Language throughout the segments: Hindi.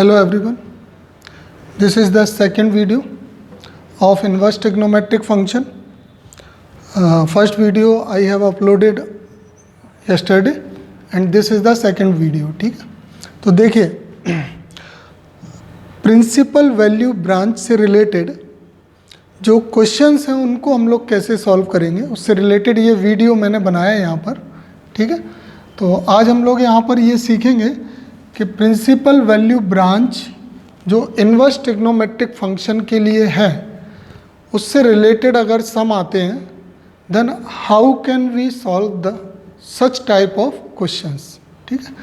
Hello everyone, this is the second video of inverse trigonometric function. First video I have uploaded yesterday and this is the second video. ठीक है, तो देखिए प्रिंसिपल वैल्यू ब्रांच से रिलेटेड जो क्वेश्चंस हैं उनको हम लोग कैसे सॉल्व करेंगे उससे रिलेटेड ये वीडियो मैंने बनाया है यहाँ पर. ठीक है, तो आज हम लोग यहाँ पर ये सीखेंगे कि प्रिंसिपल वैल्यू ब्रांच जो इन्वर्स ट्रिग्नोमेट्रिक फंक्शन के लिए है उससे रिलेटेड अगर सम आते हैं then how can we solve the such type of questions. ठीक है,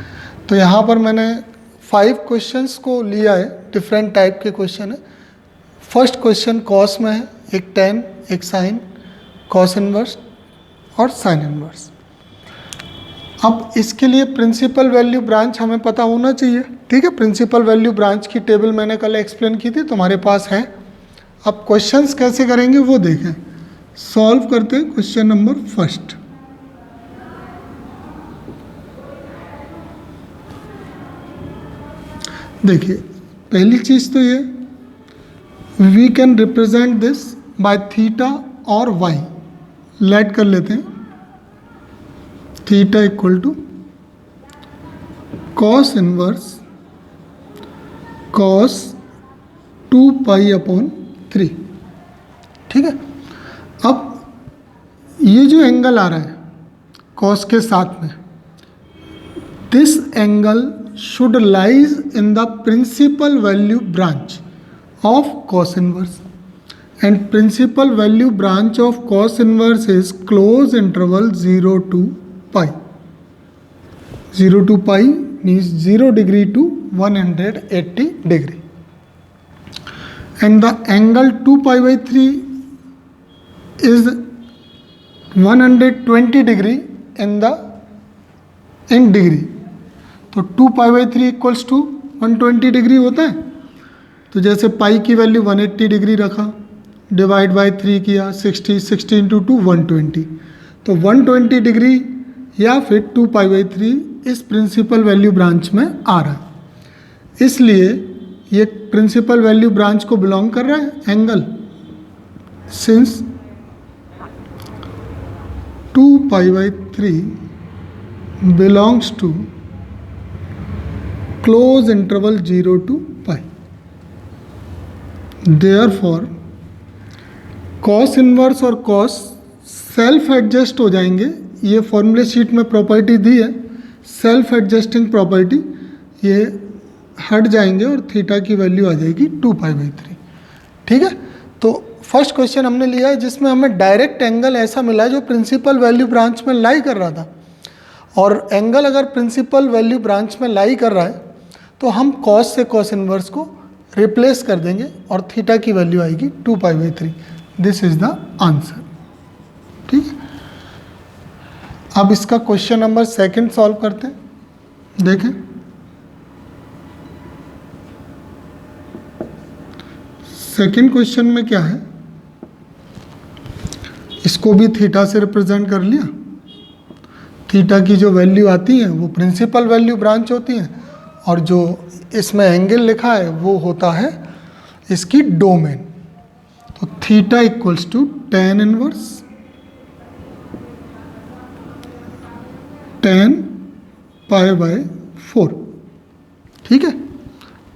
तो यहाँ पर मैंने 5 क्वेश्चंस को लिया है, डिफरेंट टाइप के क्वेश्चन है. फर्स्ट क्वेश्चन कॉस में है, एक टेन, एक साइन, कॉस इन्वर्स और साइन इन्वर्स. अब इसके लिए प्रिंसिपल वैल्यू ब्रांच हमें पता होना चाहिए. ठीक है, प्रिंसिपल वैल्यू ब्रांच की टेबल मैंने कल एक्सप्लेन की थी, तुम्हारे पास है. अब क्वेश्चंस कैसे करेंगे वो देखें. सॉल्व करते हैं क्वेश्चन नंबर फर्स्ट. देखिए पहली चीज तो ये we can represent this by theta और वाई. लेट कर लेते हैं theta equal to cos inverse cos 2 pi upon 3. ठीक है, अब ये जो एंगल आ रहा है कॉस के साथ में, this angle should lies in the principal value branch of cos inverse and principal value branch of cos inverse is close interval 0 to pi. 0 to pi means 0 degree to 180 degree. And the angle 2 pi by 3 is 120 degree in degree. तो 2 pi by 3 equals to 120 degree होता है. तो जैसे पाई की वैल्यू 180 डिग्री रखा, डिवाइड बाय 3 किया, 60 इंटू 2 120. तो 120 डिग्री या फिर 2 पाई बाई 3 इस प्रिंसिपल वैल्यू ब्रांच में आ रहा है. इसलिए ये प्रिंसिपल वैल्यू ब्रांच को बिलोंग कर रहा है angle. Since 2 pi by 3 belongs to close interval 0 to pi. Therefore cos inverse और कॉस सेल्फ एडजस्ट हो जाएंगे. ये फॉर्मूले शीट में प्रॉपर्टी दी है सेल्फ एडजस्टिंग प्रॉपर्टी, ये हट जाएंगे और थीटा की वैल्यू आ जाएगी 2 पाई बाई 3. ठीक है, तो फर्स्ट क्वेश्चन हमने लिया है जिसमें हमें डायरेक्ट एंगल ऐसा मिला है जो प्रिंसिपल वैल्यू ब्रांच में लाई कर रहा था. और एंगल अगर प्रिंसिपल वैल्यू ब्रांच में लाई कर रहा है तो हम कॉस से कॉस इनवर्स को रिप्लेस कर देंगे और थीटा की वैल्यू आएगी 2 pi by 3. This is the answer. ठीक है, अब इसका क्वेश्चन नंबर सेकंड सॉल्व करते हैं. देखें सेकंड क्वेश्चन में क्या है, इसको भी थीटा से रिप्रेजेंट कर लिया. थीटा की जो वैल्यू आती है वो प्रिंसिपल वैल्यू ब्रांच होती है और जो इसमें एंगल लिखा है वो होता है इसकी डोमेन. तो theta equals to tan inverse tan pi by 4. ठीक है,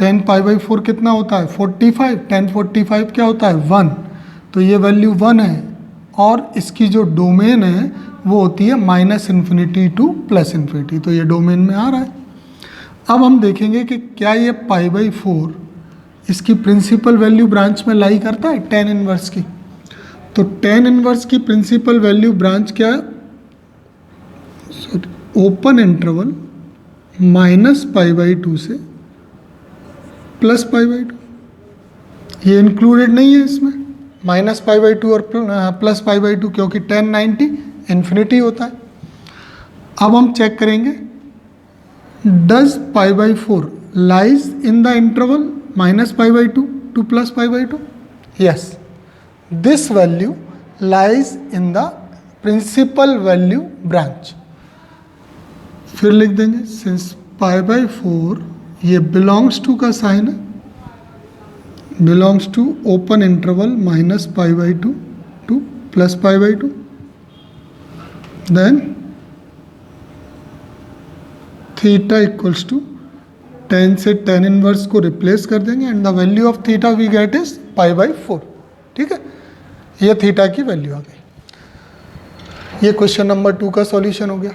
tan पाई बाई 4 कितना होता है 45. tan 45 क्या होता है 1. तो ये वैल्यू 1 है और इसकी जो डोमेन है वो होती है -∞ टू +∞. तो ये डोमेन में आ रहा है. अब हम देखेंगे कि क्या ये पाई बाई 4 इसकी प्रिंसिपल वैल्यू ब्रांच में लाई करता है tan इनवर्स की. तो tan इनवर्स की प्रिंसिपल वैल्यू ब्रांच क्या है, ओपन इंटरवल -π/2 से +π/2. ये इंक्लूडेड नहीं है इसमें -π/2 और +π/2 क्योंकि tan 90 इन्फिनिटी होता है. अब हम चेक करेंगे does π/4 lies in the interval -π/2 to +π/2. Yes, this value lies in the principal value branch. फिर लिख देंगे सिंस π/4 ये बिलोंग्स टू का साइन है, belongs to open interval -π/2 to +π/2, then theta equals to tan से tan इनवर्स को रिप्लेस कर देंगे and the value of theta we get is π/4। ठीक है, ये थीटा की वैल्यू आ गई। ये क्वेश्चन नंबर 2 का सॉल्यूशन हो गया।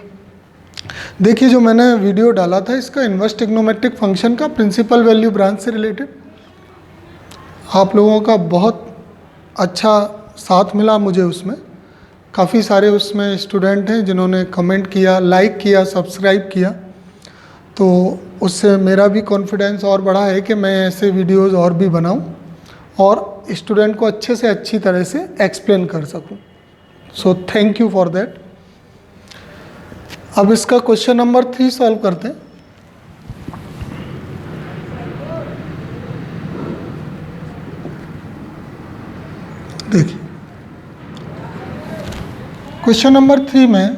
देखिए जो मैंने वीडियो डाला था इसका इन्वर्स ट्रिग्नोमेट्रिक फंक्शन का प्रिंसिपल वैल्यू ब्रांच से रिलेटेड, आप लोगों का बहुत अच्छा साथ मिला मुझे उसमें। काफ़ी सारे उसमें स्टूडेंट हैं जिन्होंने कमेंट किया, लाइक किया, सब्सक्राइब किया, तो उससे मेरा भी कॉन्फिडेंस और बढ़ा है कि मैं ऐसे वीडियोस और भी बनाऊं और स्टूडेंट को अच्छे से अच्छी तरह से एक्सप्लेन कर सकूं। So thank you for that. अब इसका क्वेश्चन नंबर 3 सॉल्व करते हैं। देखिए क्वेश्चन नंबर 3 में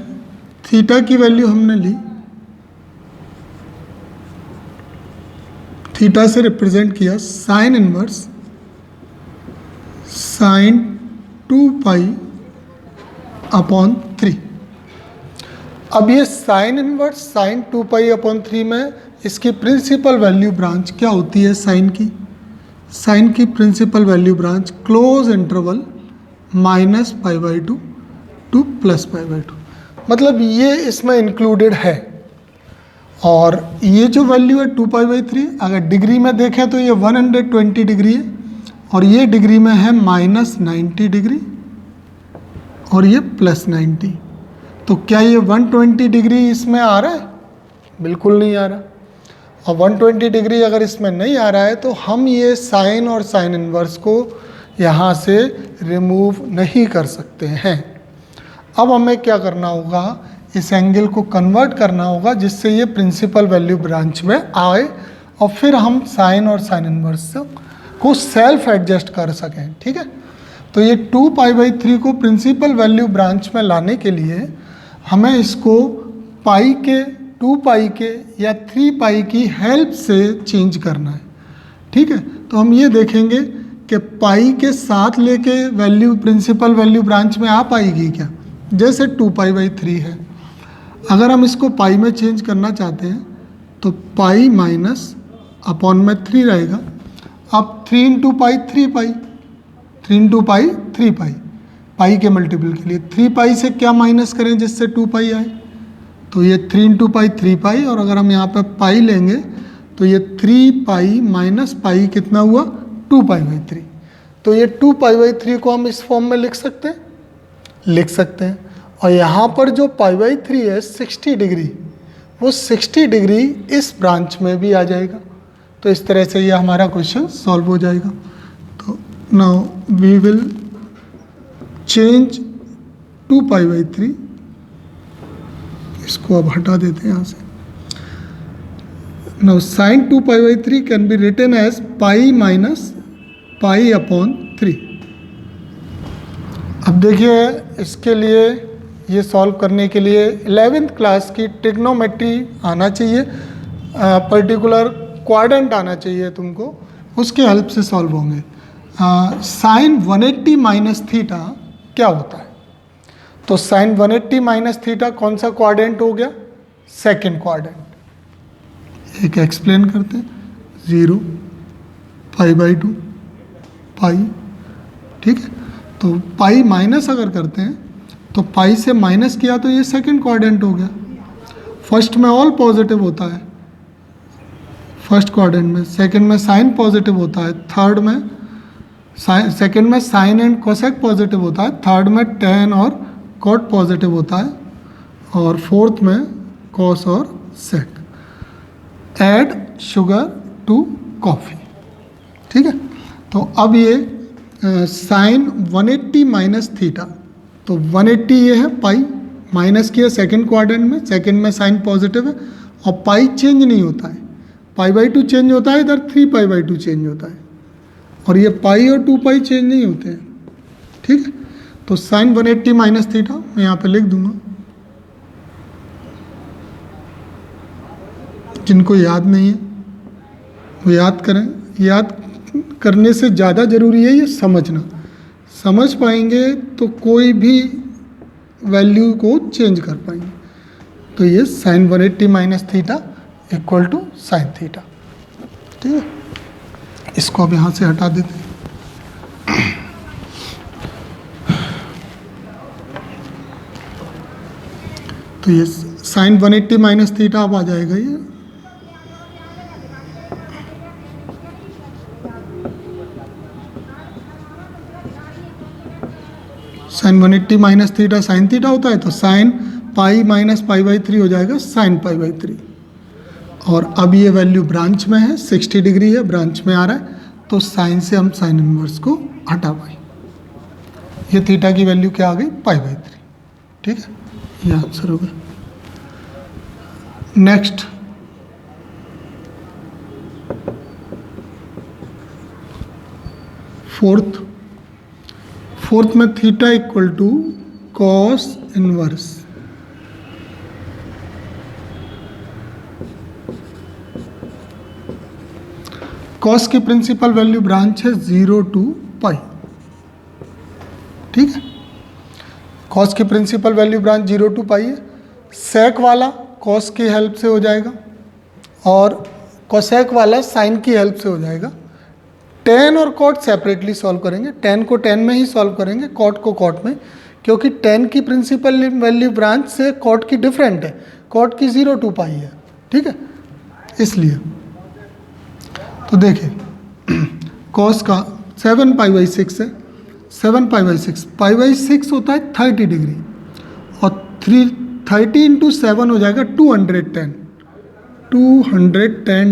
थीटा की वैल्यू हमने ली, थीटा से रिप्रेजेंट किया साइन इनवर्स sin 2π/3। अब ये साइन इनवर्स sin 2π/3 में इसकी प्रिंसिपल वैल्यू ब्रांच क्या होती है? साइन की principal value branch close interval -π/2 to +π/2, मतलब ये इसमें इंक्लूडेड है। और ये जो वैल्यू है 2π/3, अगर डिग्री में देखें तो ये 120 डिग्री है और ये डिग्री में है -90 डिग्री और ये +90। तो क्या ये 120 डिग्री इसमें आ रहा है? बिल्कुल नहीं आ रहा। और 120 डिग्री अगर इसमें नहीं आ रहा है तो हम ये साइन और साइन इनवर्स को यहाँ से रिमूव नहीं कर सकते हैं। अब हमें क्या करना होगा, इस एंगल को कन्वर्ट करना होगा जिससे ये प्रिंसिपल वैल्यू ब्रांच में आए और फिर हम साइन और साइन इनवर्स को सेल्फ एडजस्ट कर सकें। ठीक है, तो ये 2π/3 को प्रिंसिपल वैल्यू ब्रांच में लाने के लिए हमें इसको पाई के, 2π के या 3π की हेल्प से चेंज करना है। ठीक है, तो हम ये देखेंगे कि पाई के साथ लेके वैल्यू प्रिंसिपल वैल्यू ब्रांच में आ पाएगी क्या? जैसे 2π/3 है, अगर हम इसको पाई में चेंज करना चाहते हैं तो पाई माइनस अपॉन में 3 रहेगा। अब 3 × पाई 3π, 3 × पाई 3π, पाई के मल्टीपल के लिए 3π से क्या माइनस करें जिससे 2π आए, तो ये 3 × पाई 3π, और अगर हम यहाँ पर पाई लेंगे तो ये 3π माइनस पाई कितना हुआ? 2π/3। तो ये 2π/3 को हम इस फॉर्म में लिख सकते हैं। और यहाँ पर जो π/3 है 60 डिग्री, वो 60 डिग्री इस ब्रांच में भी आ जाएगा। तो इस तरह से ये हमारा क्वेश्चन सॉल्व हो जाएगा। तो नाउ वी विल चेंज 2π/3, इसको अब हटा देते हैं यहाँ से। Now sine 2π/3 can be written as pi minus pi upon 3। अब देखिए इसके लिए, ये सॉल्व करने के लिए 11th क्लास की ट्रिग्नोमेट्री आना चाहिए, पर्टिकुलर क्वाड्रेंट आना चाहिए तुमको, उसके हेल्प से सॉल्व होंगे। साइन 180 माइनस थीटा क्या होता है? तो साइन 180 माइनस थीटा कौन सा क्वाड्रेंट हो गया? Second quadrant. एक एक्सप्लेन करते हैं, 0 π/2 पाई। ठीक है, तो पाई माइनस अगर करते हैं तो पाई से माइनस किया तो ये सेकंड क्वाड्रेंट हो गया। फर्स्ट में ऑल पॉजिटिव होता है, फर्स्ट क्वाड्रेंट में। सेकंड में साइन पॉजिटिव होता है, थर्ड में सेकंड में साइन एंड कोसेक पॉजिटिव होता है, थर्ड में टेन और कॉट पॉजिटिव होता है, और फोर्थ में कॉस और sec. Add sugar to coffee. ठीक है, तो अब ये साइन 180 माइनस थीटा, तो 180 ये है, पाई माइनस किया सेकंड क्वाड्रेंट में, सेकंड में साइन पॉजिटिव है और पाई चेंज नहीं होता है, π/2 चेंज होता है, इधर 3π/2 चेंज होता है, और ये पाई और 2π चेंज नहीं होते हैं। ठीक है, तो साइन 180 माइनस थीटा मैं यहाँ पे लिख दूंगा, जिनको याद नहीं है वो याद करें। याद करने से ज़्यादा ज़रूरी है ये समझना। समझ पाएंगे तो कोई भी वैल्यू को चेंज कर पाएंगे। तो ये sine 180 minus theta equal to sine theta. ठीक है, इसको अब यहाँ से हटा देते हैं। तो ये साइन 180 माइनस थीटा अब आ जाएगा ये sine 180 minus theta sine theta होता है, तो sine pi minus pi by 3 हो जाएगा साइन पाई बाई 3। और अब ये वैल्यू ब्रांच में है, 60 डिग्री है, ब्रांच में आ रहा है, तो साइन से हम साइन इनवर्स को हटा पाए। ये थीटा की वैल्यू क्या आ गई? Pi by 3। ठीक है, ये आंसर होगा। नेक्स्ट, फोर्थ में theta equal to cos inverse. Cos की प्रिंसिपल वैल्यू ब्रांच है 0 टू पाई। ठीक है, कॉस की principal value branch 0 to pi है। सेक वाला कॉस की हेल्प से हो जाएगा और कोसेक वाला साइन की हेल्प से हो जाएगा। टेन और कॉट सेपरेटली सॉल्व करेंगे, टेन को टेन में ही सॉल्व करेंगे, कॉट को कॉट में, क्योंकि टेन की प्रिंसिपल वैल्यू ब्रांच से कॉट की डिफरेंट है, कॉट की 0 टू पाई है। ठीक है, इसलिए तो देखिए कॉस का 7 पाई बाई 6 है, 7 पाई बाई 6, पाई बाई 6 होता है 30 डिग्री और 30 इंटू 7 हो जाएगा 210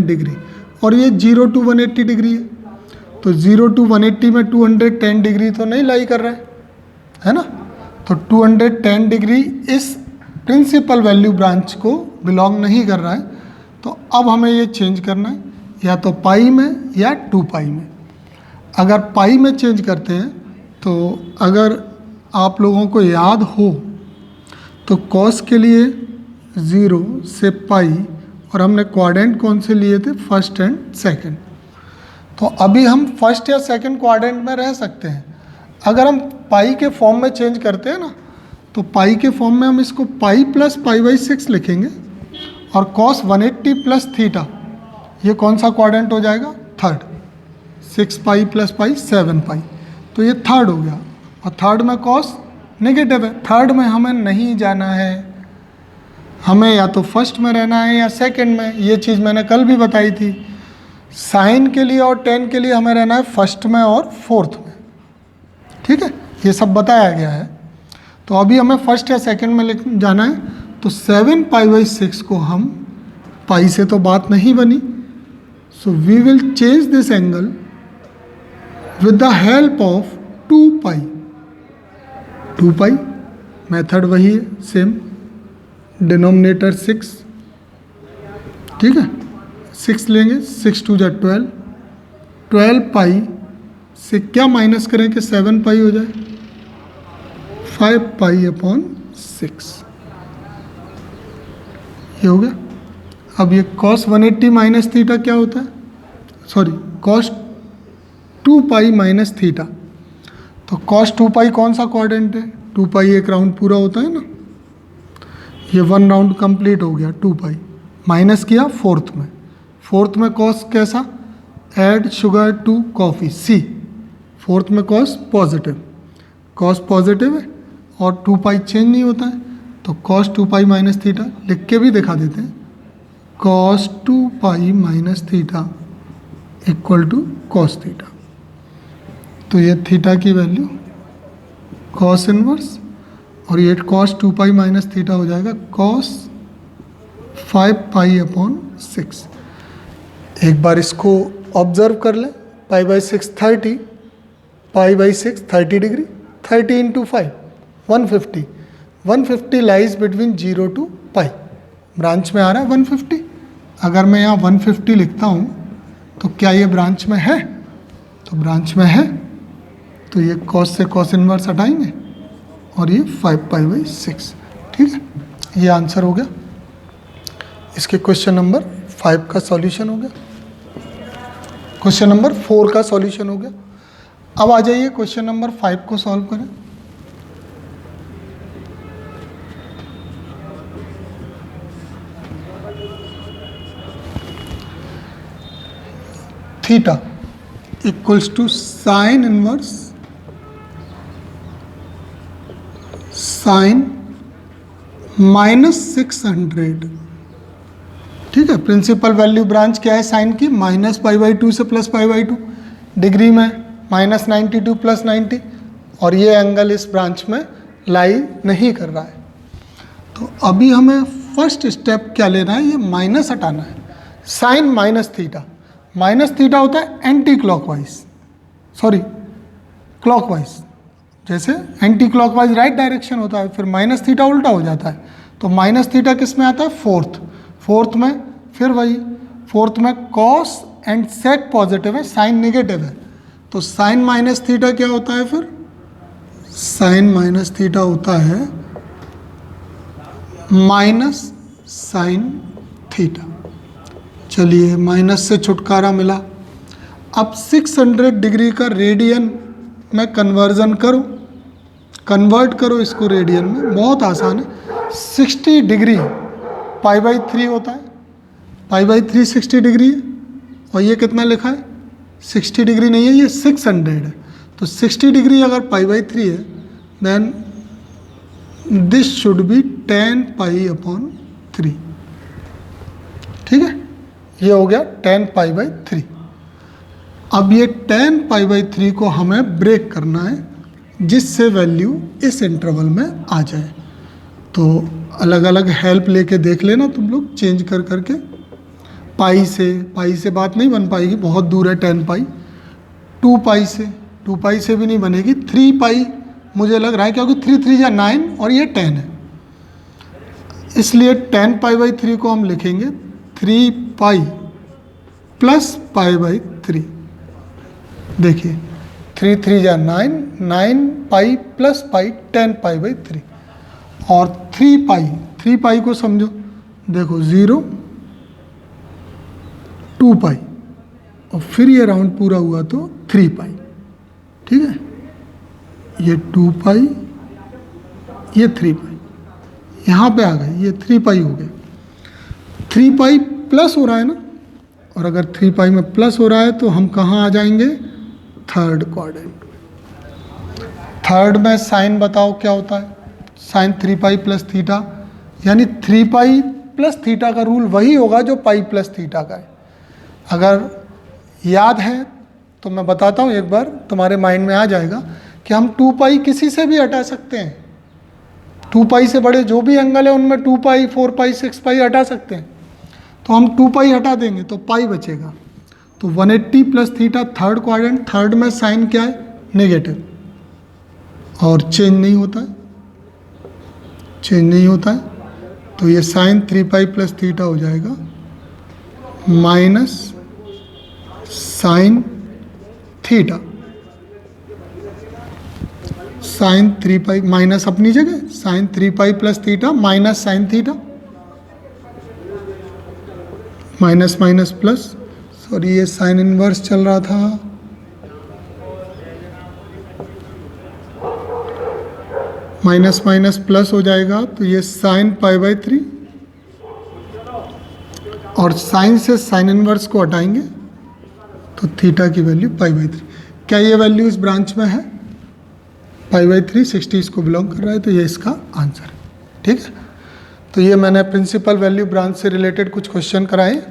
डिग्री, और ये 0 टू 180 डिग्री है, तो 0 टू 180 में 210 डिग्री तो नहीं लाई कर रहा है ना, तो 210 डिग्री इस प्रिंसिपल वैल्यू ब्रांच को बिलोंग नहीं कर रहा है। तो अब हमें ये चेंज करना है, या तो पाई में या 2 पाई में। अगर पाई में चेंज करते हैं तो अगर आप लोगों को याद हो तो कॉस के लिए 0 से पाई, और हमने क्वाड्रेंट कौन से लिए थे? First and second. तो अभी हम फर्स्ट या सेकंड क्वाड्रेंट में रह सकते हैं। अगर हम पाई के फॉर्म में चेंज करते हैं ना, तो पाई के फॉर्म में हम इसको पाई प्लस पाई बाई 6 लिखेंगे, और कॉस 180 प्लस थीटा, ये कौन सा क्वाड्रेंट हो जाएगा? थर्ड। 6 पाई प्लस पाई 7 पाई, तो ये थर्ड हो गया। और थर्ड में कॉस नेगेटिव है, थर्ड में हमें नहीं जाना है, हमें या तो फर्स्ट में रहना है या सेकंड में। ये चीज़ मैंने कल भी बताई थी। साइन के लिए और टेन के लिए हमें रहना है फर्स्ट में और फोर्थ में। ठीक है, ये सब बताया गया है। तो अभी हमें फर्स्ट या सेकंड में जाना है, तो 7 पाई बाई 6 को हम, पाई से तो बात नहीं बनी, so we will change this angle with the help of 2 pi. 2 pi method वही है, सेम, डिनोमिनेटर 6। ठीक है, 6 लेंगे, 6 2 जा 12, 12 पाई से क्या माइनस करें कि 7 पाई हो जाए? 5 पाई अपॉन 6, ये हो गया। अब ये कॉस 180 माइनस थीटा क्या होता है? Sorry, cos 2 pi minus theta. तो कॉस 2 पाई कौन सा क्वाड्रेंट है? 2 पाई एक राउंड पूरा होता है ना, ये 1 राउंड कंप्लीट हो गया। 2 पाई माइनस किया फोर्थ में, फोर्थ में कॉस कैसा? Add sugar to coffee, C. Fourth में कॉस पॉजिटिव, कॉस पॉजिटिव है और 2 पाई चेंज नहीं होता है, तो कॉस 2 पाई माइनस थीटा लिख के भी दिखा देते हैं। Cos 2 pi minus theta equal to cos theta. तो ये थीटा की वैल्यू कॉस इनवर्स, और ये कॉस 2 पाई माइनस थीटा हो जाएगा कॉस 5 पाई अपॉन 6। एक बार इसको ऑब्जर्व कर लें, pi by 6 30, pi by 6 30 degree, 30 into 5 150, 150 lies between 0 to pi, branch में आ रहा है 150। अगर मैं यहाँ 150 लिखता हूँ तो क्या ये ब्रांच में है? तो ब्रांच में है, तो ये कॉस से कॉस इनवर्स हटाएंगे और ये 5 पाई बाई 6। ठीक है, ये आंसर हो गया। इसके क्वेश्चन नंबर 5 का सॉल्यूशन हो गया। क्वेश्चन नंबर 4 का सॉल्यूशन हो गया। अब आ जाइए क्वेश्चन नंबर 5 को सॉल्व करें। Theta equals to sine inverse sine -600। ठीक है, प्रिंसिपल वैल्यू ब्रांच क्या है साइन की, -π/2 से +π/2, डिग्री में -92 + 90, और ये एंगल इस ब्रांच में लाई नहीं कर रहा है। तो अभी हमें फर्स्ट स्टेप क्या लेना है, ये माइनस हटाना है। साइन माइनस थीटा होता है एंटी क्लॉकवाइज, सॉरी क्लॉकवाइज, जैसे एंटी क्लॉकवाइज राइट डायरेक्शन होता है, फिर माइनस थीटा उल्टा हो जाता है। तो माइनस थीटा किस में आता है, फोर्थ में, फिर वही फोर्थ में कॉस एंड सेक पॉजिटिव है, साइन नेगेटिव है। तो साइन माइनस थीटा क्या होता है, फिर साइन माइनस थीटा होता है माइनस साइन थीटा। चलिए माइनस से छुटकारा मिला। अब 600 डिग्री का रेडियन में कन्वर्ट करो इसको रेडियन में, बहुत आसान है। 60 डिग्री π/3 होता है, π/3 60 डिग्री है, और ये कितना लिखा है 60 डिग्री नहीं है, ये 600 है। तो 60 डिग्री अगर π/3 है, देन दिस शुड बी 10π/3। ठीक है, ये हो गया 10π/3। अब ये 10π/3 को हमें ब्रेक करना है, जिससे वैल्यू इस इंटरवल में आ जाए। तो अलग अलग हेल्प लेके देख लेना तुम लोग, चेंज कर करके। पाई से बात नहीं बन पाएगी, बहुत दूर है 10π। 2π से भी नहीं बनेगी। 3π मुझे लग रहा है, क्योंकि 3 3 या 9 और ये 10 है, इसलिए 10π/3 को हम लिखेंगे 3π + π/3। देखिए 3 3 या 9, 9π + π 10π/3। और 3π को समझो, देखो 0 2π, और फिर ये राउंड पूरा हुआ तो 3π। ठीक है, ये 2π, ये 3π, यहाँ पे आ गए, ये 3π हो गए। 3π प्लस हो रहा है ना, और अगर 3π में प्लस हो रहा है तो हम कहाँ आ जाएंगे, थर्ड क्वाड्रेंट। थर्ड में साइन बताओ क्या होता है, साइन 3π + थीटा, यानी 3π + थीटा का रूल वही होगा जो π + थीटा का है। अगर याद है तो मैं बताता हूँ एक बार, तुम्हारे माइंड में आ जाएगा कि हम 2π किसी से भी हटा सकते हैं। 2π से बड़े जो भी एंगल है उनमें 2π 4π 6π हटा सकते हैं। तो हम 2π हटा देंगे तो π बचेगा। तो 180 + थीटा थर्ड क्वाड्रेंट, थर्ड में साइन क्या है, नेगेटिव, और चेंज नहीं होता है। तो ये साइन 3π + थीटा हो जाएगा minus sine theta. Sine 3π minus अपनी जगह, sine 3π + theta minus sine theta, minus minus plus, sorry ये साइन इनवर्स चल रहा था, माइनस माइनस प्लस हो जाएगा। तो ये साइन π/3, और साइन से साइन इनवर्स को हटाएंगे तो थीटा की वैल्यू π/3। क्या ये वैल्यू इस ब्रांच में है, π/3 60 इसको बिलोंग कर रहा है, तो ये इसका आंसर है। ठीक है, तो ये मैंने प्रिंसिपल वैल्यू ब्रांच से रिलेटेड कुछ क्वेश्चन कराए।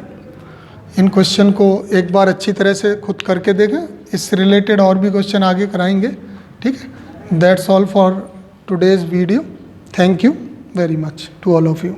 इन क्वेश्चन को एक बार अच्छी तरह से खुद करके देखें, इससे रिलेटेड और भी क्वेश्चन आगे कराएंगे। ठीक है, that's all for today's video. Thank you very much to all of you.